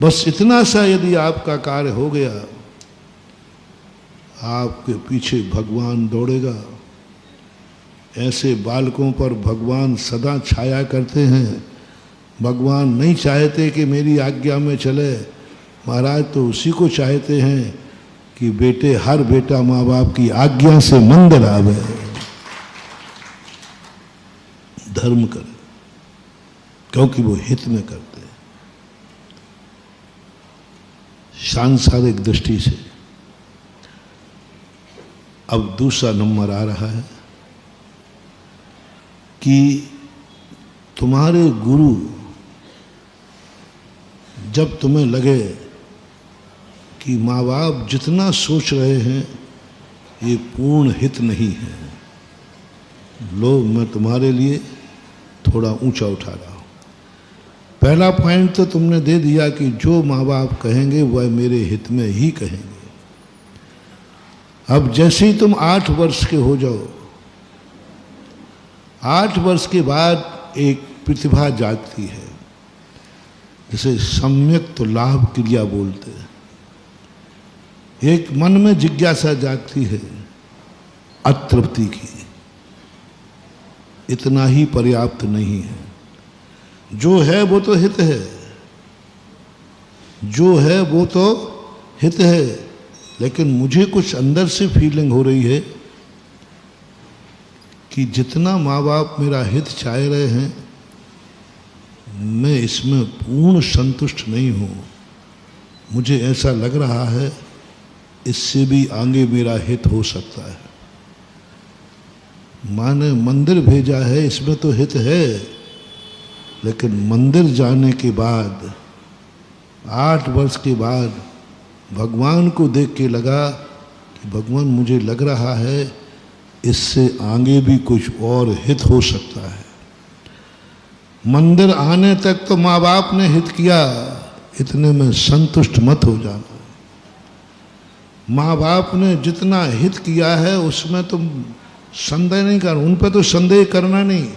बस इतना सा यदि आपका कार्य हो गया, आपके पीछे भगवान दौड़ेगा। ऐसे बालकों पर भगवान सदा छाया करते हैं। भगवान नहीं चाहते कि मेरी आज्ञा में चले, महाराज तो उसी को चाहते हैं कि बेटे, हर बेटा माँ बाप की आज्ञा से मंदिर आवे, धर्म करे, क्योंकि वो हित में करते हैं। सांसारिक दृष्टि से अब दूसरा नंबर आ रहा है कि तुम्हारे गुरु जब तुम्हें लगे कि माँ बाप जितना सोच रहे हैं ये पूर्ण हित नहीं है, लो मैं तुम्हारे लिए थोड़ा ऊंचा उठा रहा हूँ। पहला पॉइंट तो तुमने दे दिया कि जो माँ बाप कहेंगे वह मेरे हित में ही कहेंगे। अब जैसे ही तुम 8 वर्ष के हो जाओ, 8 वर्ष के बाद एक प्रतिभा जागती है, जिसे सम्यक तो लाभ क्रिया बोलते हैं। एक मन में जिज्ञासा जागती है अतृप्ति की, इतना ही पर्याप्त नहीं है, जो है वो तो हित है, जो है वो तो हित है, लेकिन मुझे कुछ अंदर से फीलिंग हो रही है कि जितना माँ बाप मेरा हित चाह रहे हैं, मैं इसमें पूर्ण संतुष्ट नहीं हूँ। मुझे ऐसा लग रहा है इससे भी आगे मेरा हित हो सकता है। माँ ने मंदिर भेजा है, इसमें तो हित है, लेकिन मंदिर जाने के बाद 8 वर्ष के बाद भगवान को देख के लगा कि भगवान, मुझे लग रहा है इससे आगे भी कुछ और हित हो सकता है। मंदिर आने तक तो माँ बाप ने हित किया, इतने में संतुष्ट मत हो जाना। माँ बाप ने जितना हित किया है उसमें तुम संदेह नहीं करना, उन पर तो संदेह करना नहीं।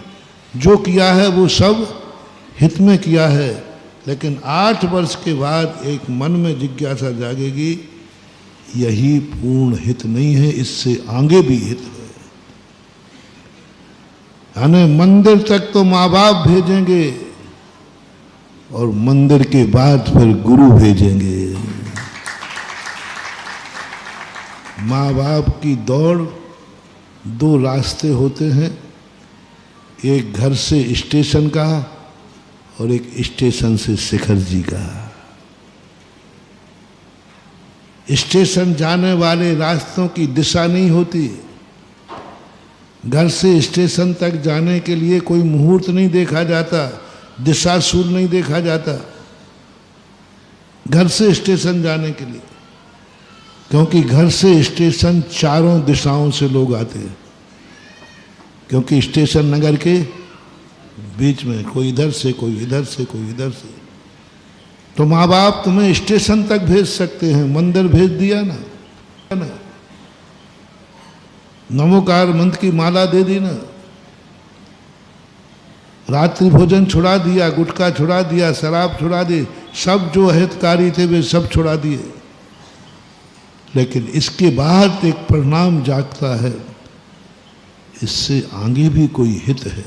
जो किया है वो सब हित में किया है, लेकिन 8 वर्ष के बाद एक मन में जिज्ञासा जागेगी, यही पूर्ण हित नहीं है, इससे आगे भी हित है। यानी मंदिर तक तो माँ बाप भेजेंगे और मंदिर के बाद फिर गुरु भेजेंगे। माँ बाप की दौड़ 2 रास्ते होते हैं, एक घर से स्टेशन का और एक स्टेशन से शिखर जी का। स्टेशन जाने वाले रास्तों की दिशा नहीं होती। घर से स्टेशन तक जाने के लिए कोई मुहूर्त नहीं देखा जाता, दिशा सूल नहीं देखा जाता घर से स्टेशन जाने के लिए, क्योंकि घर से स्टेशन चारों दिशाओं से लोग आते हैं, क्योंकि स्टेशन नगर के बीच में कोई इधर से, कोई इधर से, कोई इधर से। तो माँ बाप तुम्हें स्टेशन तक भेज सकते हैं, मंदिर भेज दिया ना, नमोकार मंत्र की माला दे दी ना, रात्रि भोजन छुड़ा दिया, गुटखा छुड़ा दिया, शराब छुड़ा दी, सब जो हितकारी थे वे सब छुड़ा दिए। लेकिन इसके बाद एक परिणाम जागता है, इससे आगे भी कोई हित है।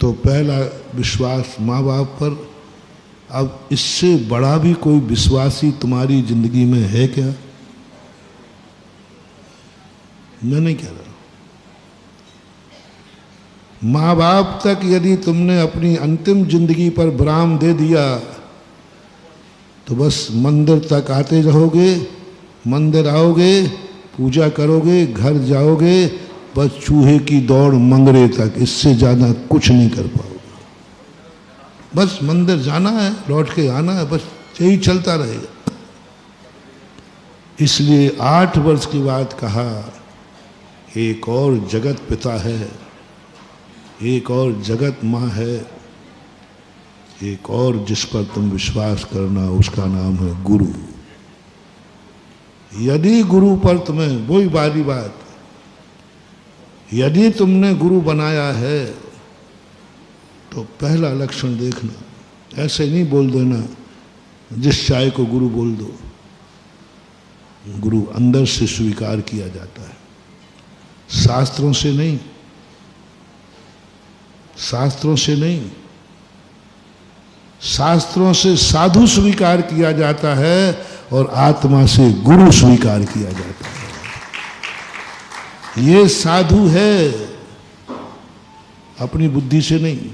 तो पहला विश्वास माँ बाप पर। अब इससे बड़ा भी कोई विश्वासी तुम्हारी जिंदगी में है क्या? मैं नहीं कह रहा। माँ बाप तक यदि तुमने अपनी अंतिम जिंदगी पर विराम दे दिया तो बस मंदिर तक आते रहोगे, मंदिर आओगे, पूजा करोगे, घर जाओगे, बस चूहे की दौड़ मंगरे तक, इससे ज़्यादा कुछ नहीं कर पाओगे। बस मंदिर जाना है, लौट के आना है, बस यही चलता रहेगा। इसलिए 8 वर्ष की बात कहा, एक और जगत पिता है, एक और जगत माँ है, एक और जिस पर तुम विश्वास करना, उसका नाम है गुरु। यदि गुरु पर तुम्हें, वही बारी बात, यदि तुमने गुरु बनाया है तो पहला लक्षण देखना, ऐसे नहीं बोल देना जिस चाय को गुरु बोल दो। गुरु अंदर से स्वीकार किया जाता है, शास्त्रों से नहीं, शास्त्रों से नहीं। शास्त्रों से साधु स्वीकार किया जाता है और आत्मा से गुरु स्वीकार किया जाता है। ये साधु है, अपनी बुद्धि से नहीं,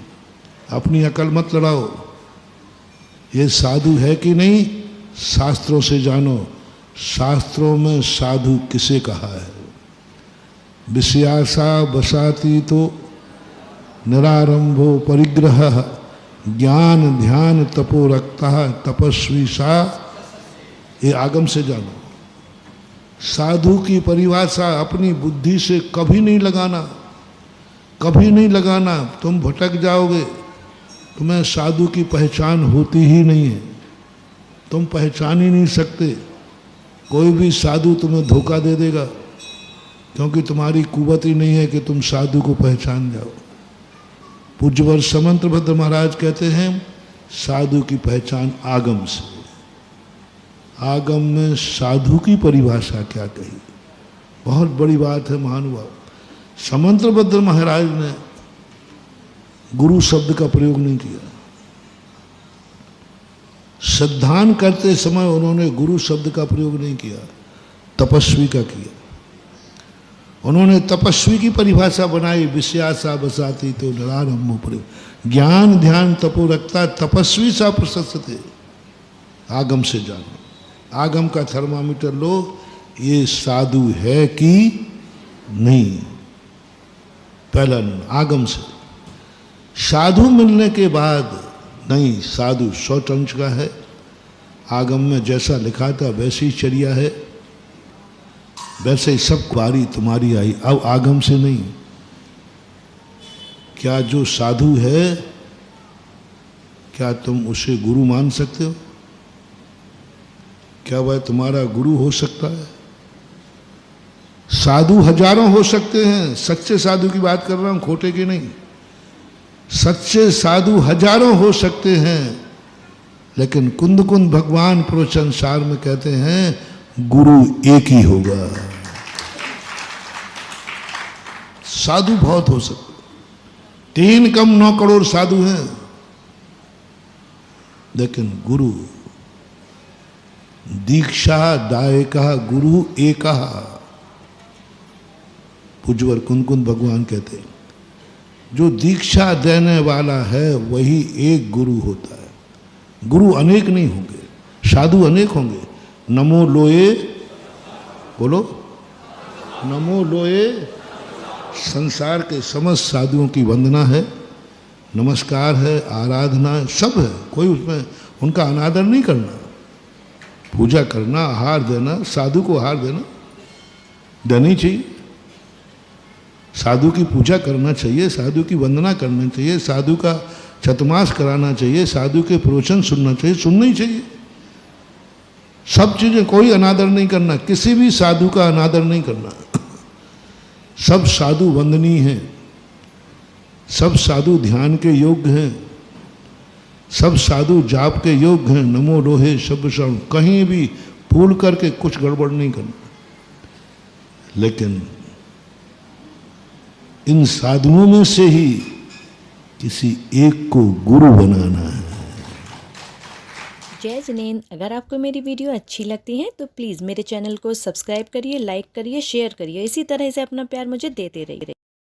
अपनी अकल मत लड़ाओ। ये साधु है कि नहीं, शास्त्रों से जानो। शास्त्रों में साधु किसे कहा है? विषयासा बसाती तो निरारंभो परिग्रह ज्ञान ध्यान तपो रखता तपस्वी सा। ये आगम से जानो। साधु की परिभाषा अपनी बुद्धि से कभी नहीं लगाना, कभी नहीं लगाना। तुम भटक जाओगे, तुम्हें साधु की पहचान होती ही नहीं है, तुम पहचान ही नहीं सकते। कोई भी साधु तुम्हें धोखा दे देगा, क्योंकि तुम्हारी कुवत ही नहीं है कि तुम साधु को पहचान जाओ। पूज्यवर समंतभद्र महाराज कहते हैं साधु की पहचान आगम से। आगम में साधु की परिभाषा क्या कही, बहुत बड़ी बात है महानुभाव। समंतभद्र महाराज ने गुरु शब्द का प्रयोग नहीं किया। श्रद्धान करते समय उन्होंने गुरु शब्द का प्रयोग नहीं किया, तपस्वी का किया। उन्होंने तपस्वी की परिभाषा बनाई, विषयासा बसाती तो निरारंभो प्रयोग ज्ञान ध्यान तपो रखता तपस्वी सा प्रशस्त थे। आगम से जानो, आगम का थर्मामीटर लो, ये साधु है कि नहीं। पहला आगम से। साधु मिलने के बाद नहीं, साधु 100 टन का है। आगम में जैसा लिखा था वैसी चर्या है, वैसे ही सब बारी तुम्हारी आई। अब आगम से नहीं। क्या जो साधु है, क्या तुम उसे गुरु मान सकते हो? क्या वह तुम्हारा गुरु हो सकता है? साधु हजारों हो सकते हैं, सच्चे साधु की बात कर रहा हूं, खोटे की नहीं। सच्चे साधु हजारों हो सकते हैं, लेकिन कुंद कुंद भगवान प्रवचन सार में कहते हैं गुरु एक ही होगा। साधु बहुत हो सकते, 3 कम 9 करोड़ साधु हैं, लेकिन गुरु दीक्षा दायका गुरु एका। पूज्यवर कुंद कुंद भगवान कहते हैं जो दीक्षा देने वाला है वही एक गुरु होता है। गुरु अनेक नहीं होंगे, साधु अनेक होंगे। नमो लोए, बोलो नमो लोए। संसार के समस्त साधुओं की वंदना है, नमस्कार है, आराधना है, सब है। कोई उसमें उनका अनादर नहीं करना। पूजा करना, आहार देना, साधु को आहार देना देनी चाहिए। साधु की पूजा करना चाहिए, साधु की वंदना करना चाहिए, साधु का छतमास कराना चाहिए, साधु के प्रवचन सुनना चाहिए, सुनना ही चाहिए। सब चीजें, कोई अनादर नहीं करना, किसी भी साधु का अनादर नहीं करना। सब साधु वंदनीय हैं, सब साधु ध्यान के योग्य हैं, सब साधु जाप के योग्य हैं। नमो लोहे शब्द शरण, कहीं भी भूल करके कुछ गड़बड़ नहीं करना। लेकिन इन साधुओं में से ही किसी एक को गुरु बनाना है। जय जिनेंद्र। अगर आपको मेरी वीडियो अच्छी लगती है तो प्लीज़ मेरे चैनल को सब्सक्राइब करिए, लाइक करिए, शेयर करिए। इसी तरह से अपना प्यार मुझे देते रहिए।